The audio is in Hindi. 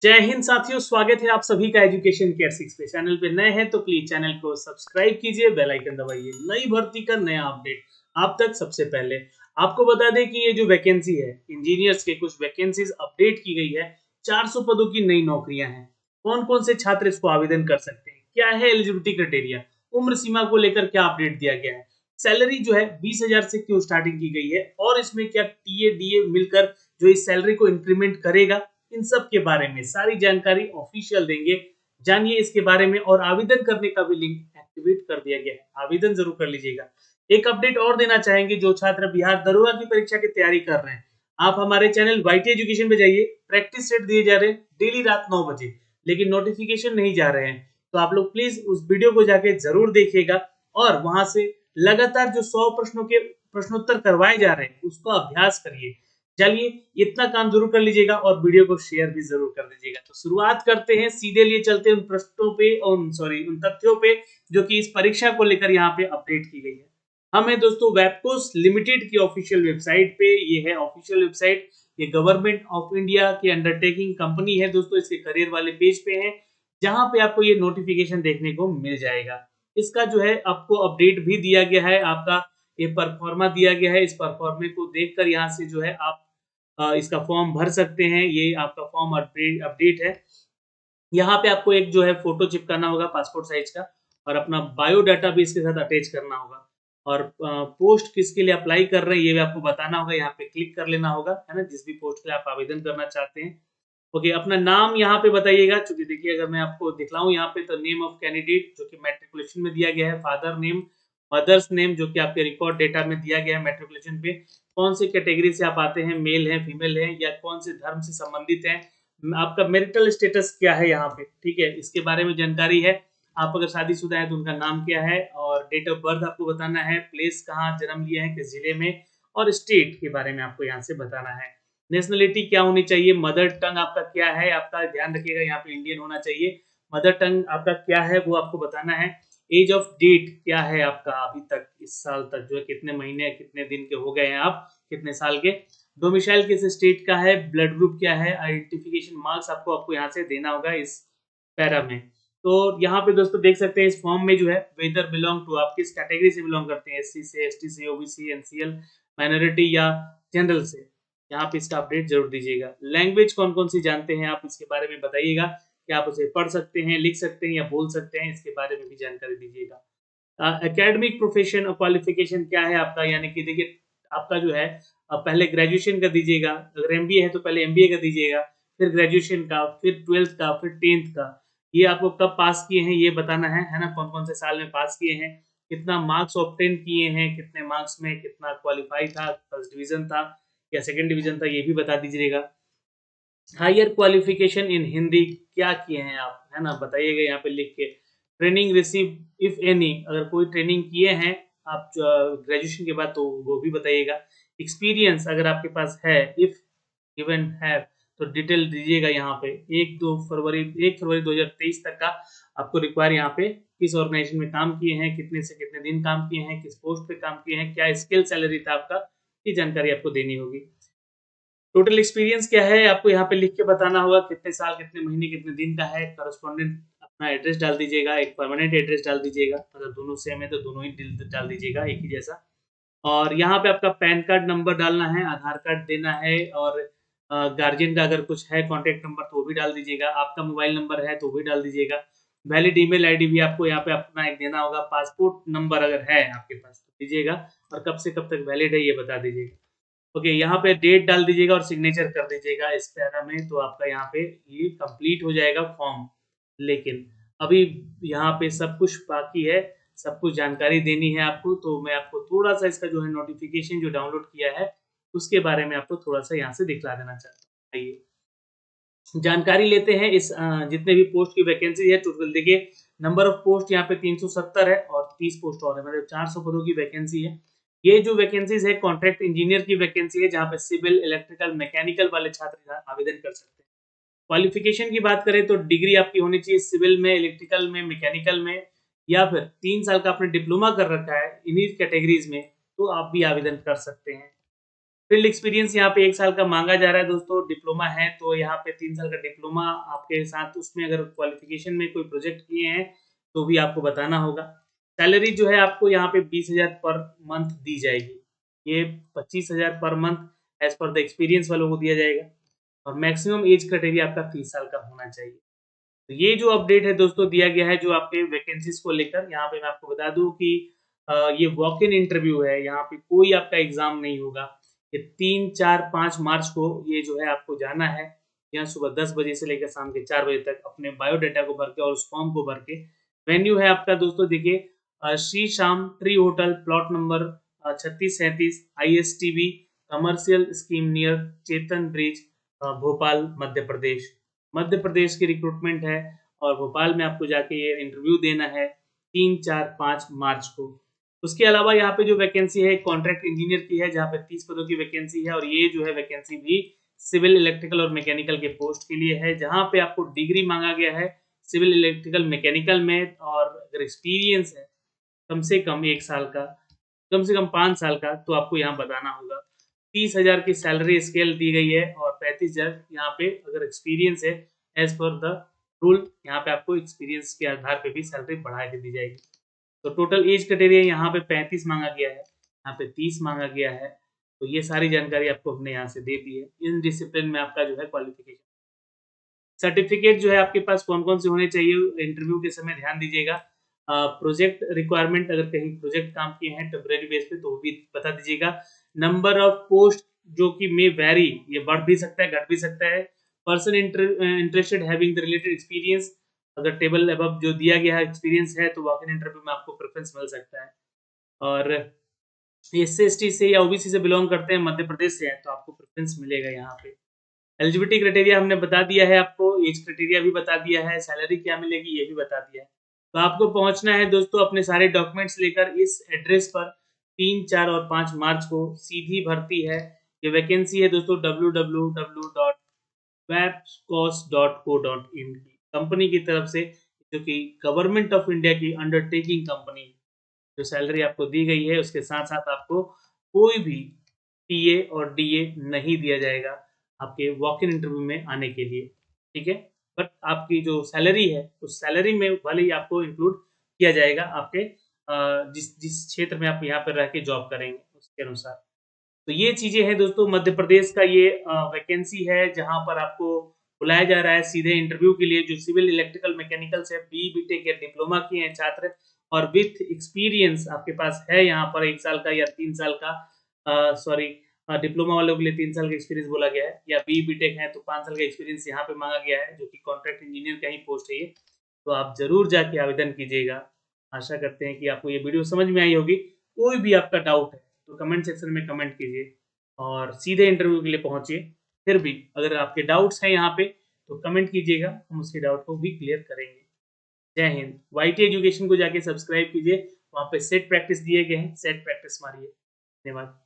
जय हिंद साथियों, स्वागत है आप सभी का एजुकेशन केयर 6 पे। चैनल पे नए हैं तो प्लीज चैनल को सब्सक्राइब कीजिए, बेल आइकन दबाइए। नई भर्ती का नया अपडेट आप तक सबसे पहले। आपको बता दें कि ये जो वैकेंसी है, इंजीनियर्स के कुछ वैकेंसीज अपडेट की गई है। 400 पदों की नई नौकरियां हैं। कौन कौन से छात्र इसको आवेदन कर सकते हैं, क्या है एलिजिबिलिटी क्राइटेरिया, उम्र सीमा को लेकर क्या अपडेट दिया गया है, सैलरी जो है 20,000 से क्यों स्टार्टिंग की गई है, और इसमें क्या टीए डीए मिलकर जो इस सैलरी को इंक्रीमेंट करेगा, इन सब के बारे में सारी जानकारी ऑफिशियल देंगे। जानिए इसके बारे में। और आवेदन करने का भी लिंक एक्टिवेट कर दिया गया है, आवेदन जरूर कर लीजिएगा। एक अपडेट और देना चाहेंगे, जो छात्र बिहार दरोगा की परीक्षा की तैयारी कर रहे हैं, आप हमारे चैनल वाईटी एजुकेशन पे जाइए। प्रैक्टिस सेट दिए जा रहे हैं डेली रात 9 बजे, लेकिन नोटिफिकेशन नहीं जा रहे हैं। तो आप लोग प्लीज उस वीडियो को जाके जरूर देखिएगा और वहां से लगातार जो 100 प्रश्नों के प्रश्नोत्तर करवाए जा रहे हैं उसका अभ्यास करिए। चलिए, इतना काम जरूर कर लीजिएगा और वीडियो को शेयर भी जरूर कर दीजिएगा। तो शुरुआत करते हैं, सीधे लिए चलते हैं उन प्रश्नों पे, उन तथ्यों पे जो कि इस परीक्षा को लेकर यहाँ पे अपडेट की गई है। हम है दोस्तों वेबकोस लिमिटेड की ऑफिशियल वेबसाइट पे। ये है ऑफिशियल वेबसाइट, ये गवर्नमेंट ऑफ इंडिया की अंडरटेकिंग कंपनी है दोस्तों। इसके करियर वाले पेज पे है, जहां पे आपको ये नोटिफिकेशन देखने को मिल जाएगा। इसका जो है आपको अपडेट भी दिया गया है, आपका ये परफॉर्मा दिया गया है। इस परफॉर्मे को देखकर यहाँ से जो है आप इसका फॉर्म भर सकते हैं। ये आपका फॉर्म अपडेट है। यहाँ पे आपको एक जो है फोटो चिपकाना होगा पासपोर्ट साइज का, और अपना बायोडाटा भी इसके साथ अटैच करना होगा। और पोस्ट किसके लिए अप्लाई कर रहे हैं ये भी आपको बताना होगा। यहाँ पे क्लिक कर लेना होगा, है ना, जिस भी पोस्ट के लिए आप आवेदन करना चाहते हैं। ओके, अपना नाम यहाँ पे बताइएगा। चूंकि देखिए, अगर मैं आपको दिखलाऊं यहाँ पे, तो नेम ऑफ कैंडिडेट जो कि मैट्रिकुलेशन में दिया गया है, फादर नेम, मदर्स नेम जो कि आपके रिकॉर्ड डेटा में दिया गया है मैट्रिकुलेशन पे, कौन सी कैटेगरी से आप आते हैं, मेल है फीमेल है, या कौन से धर्म से संबंधित है, आपका मैरिटल स्टेटस क्या है यहाँ पे, ठीक है, इसके बारे में जानकारी है। आप अगर शादीशुदा है तो उनका नाम क्या है, और डेट ऑफ बर्थ आपको बताना है, प्लेस कहाँ जन्म लिया है, किस जिले में, और स्टेट के बारे में आपको यहाँ से बताना है। नेशनलिटी क्या होनी चाहिए, मदर टंग आपका क्या है, आपका ध्यान रखिएगा यहाँ पे इंडियन होना चाहिए। मदर टंग आपका क्या है वो आपको बताना है। एज ऑफ डेट क्या है आपका अभी तक, इस साल तक जो है कितने महीने कितने दिन के हो गए हैं आप, कितने साल के। डोमिसाइल किस स्टेट का है, ब्लड ग्रुप क्या है, आइडेंटिफिकेशन मार्क्स आपको यहाँ से देना होगा इस पैरा में। तो यहाँ पे दोस्तों देख सकते हैं इस फॉर्म में जो है, वेदर बिलोंग टू, आप किस कैटेगरी से बिलोंग करते हैं, एससी से, एसटी से, ओबीसी, एनसीएल, माइनॉरिटी या जनरल से। यहाँ पे इसका अपडेट जरूर दीजिएगा। लैंग्वेज कौन कौन सी जानते हैं आप, इसके बारे में बताइएगा कि आप उसे पढ़ सकते हैं, लिख सकते हैं या बोल सकते हैं, इसके बारे में भी जानकारी दीजिएगा। एकेडमिक प्रोफेशन और क्वालिफिकेशन क्या है आपका, यानी कि देखिए आपका जो है पहले ग्रेजुएशन का दीजिएगा। अगर एमबीए है तो पहले एमबीए का दीजिएगा, फिर ग्रेजुएशन का, फिर 12th का, फिर 10th का। ये आपको कब पास किए हैं ये बताना है ना, कौन कौन से साल में पास किए हैं, कितना मार्क्स ऑब्टेन किए हैं, कितने मार्क्स में कितना क्वालिफाई था, फर्स्ट डिवीजन था या सेकंड डिवीजन था, ये भी बता दीजिएगा। हायर क्वालिफिकेशन इन हिंदी क्या किए हैं आप, है ना, बताइएगा यहाँ पे लिख के। ट्रेनिंग रिसीव इफ एनी, अगर कोई ट्रेनिंग किए हैं आप ग्रेजुएशन के बाद तो वो भी बताइएगा। एक्सपीरियंस अगर आपके पास है, इफ गिवन है तो डिटेल दीजिएगा यहाँ पे। 1 फरवरी 2023 तक का आपको रिक्वायर यहाँ पे, किस ऑर्गेनाइजेशन में काम किए हैं, कितने से कितने दिन काम किए हैं, किस पोस्ट पे काम किए हैं, क्या स्किल सैलरी था आपका, ये जानकारी आपको देनी होगी। टोटल एक्सपीरियंस क्या है आपको यहाँ पे लिख के बताना होगा, कितने साल, कितने महीने, कितने दिन का है। करस्पॉन्डेंट अपना एड्रेस डाल दीजिएगा, एक परमानेंट एड्रेस डाल दीजिएगा, अगर दोनों सेम है तो दोनों ही डाल दीजिएगा एक ही जैसा। और यहाँ पे आपका पैन कार्ड नंबर डालना है, आधार कार्ड देना है, और गार्जियन का अगर कुछ है कॉन्टैक्ट नंबर तो वो भी डाल दीजिएगा। आपका मोबाइल नंबर है तो वो भी डाल दीजिएगा। वैलिड ईमेल आईडी भी आपको यहाँ पे अपना एक देना होगा। पासपोर्ट नंबर अगर है आपके पास तो दीजिएगा, और कब से कब तक वैलिड है ये बता दीजिएगा। ओके, यहाँ पे डेट डाल दीजिएगा और सिग्नेचर कर दीजिएगा इस पैरा में, तो आपका यहाँ पे ये कंप्लीट हो जाएगा फॉर्म। लेकिन अभी यहाँ पे सब कुछ बाकी है, सब कुछ जानकारी देनी है आपको। तो मैं आपको थोड़ा सा इसका जो है नोटिफिकेशन जो डाउनलोड किया है उसके बारे में आपको थोड़ा सा यहाँ से दिखला देना चाहता हूँ। आइए जानकारी लेते हैं इस जितने भी पोस्ट की वैकेंसी है। टोटल देखिए, नंबर ऑफ पोस्ट यहाँ पे 370 है, और 30 पोस्ट और है, मतलब 400 पदों की वैकेंसी है। ये जो वैकेंसीज है कॉन्ट्रैक्ट इंजीनियर की वैकेंसी है, जहाँ पे सिविल, इलेक्ट्रिकल, मैकेनिकल वाले छात्र आवेदन कर सकते हैं। क्वालिफिकेशन की बात करें तो डिग्री आपकी होनी चाहिए सिविल में, इलेक्ट्रिकल में, मैकेनिकल में, या फिर 3 साल का आपने डिप्लोमा कर रखा है इन्हीं कैटेगरीज में, तो आप भी आवेदन कर सकते हैं। फील्ड एक्सपीरियंस यहाँ पे 1 साल का मांगा जा रहा है दोस्तों। डिप्लोमा है तो यहाँ पे 3 साल का डिप्लोमा आपके साथ, उसमें अगर क्वालिफिकेशन में कोई प्रोजेक्ट किए हैं तो भी आपको बताना होगा। सैलरी जो है आपको यहाँ पे 20,000 पर मंथ दी जाएगी। ये 25,000 per month as per the experience वालों को दिया जाएगा और मैक्सिमम एज क्राइटेरिया आपका 30 साल का होना चाहिए। तो ये जो अपडेट है दोस्तों दिया गया है जो आपके वैकेंसीज को लेकर। यहाँ पे मैं आपको बता दूं कि ये वॉक इन इंटरव्यू है, यहाँ पे कोई आपका एग्जाम नहीं होगा। ये 3, 4, 5 मार्च को ये जो है आपको जाना है यहाँ सुबह 10 बजे से लेकर शाम के 4 बजे तक अपने बायोडाटा को भर के और उस फॉर्म को भर के। वेन्यू है आपका दोस्तों देखिए Shri Shyam tree hotel, plot number 3637, ISTB commercial scheme near Chetan bridge, Bhopal Madhya Pradesh. Madhya Pradesh की रिक्रूटमेंट है और भोपाल में आपको जाके ये इंटरव्यू देना है 3, 4, 5 मार्च को। उसके अलावा यहाँ पे जो वैकेंसी है कॉन्ट्रैक्ट इंजीनियर की है, जहाँ पे 30 पदों की वैकेंसी है और ये जो है वैकेंसी भी सिविल इलेक्ट्रिकल और मैकेनिकल के पोस्ट के लिए है, जहाँ पे आपको डिग्री मांगा गया है सिविल इलेक्ट्रिकल मैकेनिकल में, और अगर एक्सपीरियंस है कम से कम 1 साल का, कम से कम 5 साल का, तो आपको यहाँ बताना होगा। 30,000 की सैलरी स्केल दी गई है और 35,000 यहाँ पे अगर एक्सपीरियंस है एज पर द रूल, यहाँ पे आपको एक्सपीरियंस के आधार पे भी सैलरी बढ़ा के दी जाएगी। तो टोटल एज क्राइटेरिया यहाँ पे 35 मांगा गया है, यहाँ पे 30 मांगा गया है। तो ये सारी जानकारी आपको हमने यहाँ से दे दी है। इन डिसिप्लिन में आपका जो है क्वालिफिकेशन सर्टिफिकेट जो है आपके पास कौन-कौन से होने चाहिए इंटरव्यू के समय ध्यान दीजिएगा। प्रोजेक्ट रिक्वायरमेंट, अगर कहीं प्रोजेक्ट काम किए हैं टेम्परेरी बेस पे तो वो भी बता दीजिएगा। नंबर ऑफ पोस्ट जो कि मे वैरी, ये बढ़ भी सकता है, घट भी सकता है। Person interested having the related experience, अगर टेबल अबव जो दिया गया है एक्सपीरियंस है तो वॉक इन इंटरव्यू में आपको प्रेफरेंस मिल सकता है। और एससी/एसटी से या ओबीसी से बिलोंग करते हैं, मध्य प्रदेश से हैं तो आपको प्रेफरेंस मिलेगा यहाँ पे। एलिजिबिलिटी क्राइटेरिया हमने बता दिया है आपको, एज क्राइटेरिया भी बता दिया है, सैलरी क्या मिलेगी ये भी बता दिया है। तो आपको पहुंचना है दोस्तों अपने सारे डॉक्यूमेंट्स लेकर इस एड्रेस पर 3, 4 और 5 मार्च को। सीधी भर्ती है, ये वैकेंसी है दोस्तों www.webcos.co.in की कंपनी की तरफ से, जो कि गवर्नमेंट ऑफ इंडिया की अंडरटेकिंग कंपनी है। जो सैलरी आपको दी गई है उसके साथ साथ आपको कोई भी टीए और डीए नहीं दिया जाएगा आपके वॉक इन इंटरव्यू में आने के लिए, ठीक है। बट आपकी जो सैलरी है उस सैलरी में भले ही आपको इंक्लूड किया जाएगा आपके जिस जिस क्षेत्र में आप यहाँ पर रह के जॉब करेंगे उसके अनुसार। तो ये चीजें हैं दोस्तों, मध्य प्रदेश का ये वैकेंसी है जहाँ पर आपको बुलाया जा रहा है सीधे इंटरव्यू के लिए। जो सिविल इलेक्ट्रिकल मैकेनिकल से बीटेक या डिप्लोमा किए हैं छात्र और विथ एक्सपीरियंस आपके पास है यहाँ पर 1 साल का या 3 साल का, सॉरी डिप्लोमा वालों के लिए 3 साल का एक्सपीरियंस बोला गया है, या बीटेक है तो 5 साल का एक्सपीरियंस यहाँ पे मांगा गया है, जो कि कॉन्ट्रैक्ट इंजीनियर का ही पोस्ट है ये। तो आप जरूर जाके आवेदन कीजिएगा। आशा करते हैं कि आपको ये वीडियो समझ में आई होगी। कोई भी आपका डाउट है तो कमेंट सेक्शन में कमेंट कीजिए और सीधे इंटरव्यू के लिए पहुंचिए। फिर भी अगर आपके डाउट्स हैं यहाँ पे तो कमेंट कीजिएगा, हम उसके डाउट को भी क्लियर करेंगे। जय हिंद। वाईटी एजुकेशन को जाके सब्सक्राइब कीजिए, वहाँ पे सेट प्रैक्टिस दिए गए हैं, सेट प्रैक्टिस मारिए। धन्यवाद।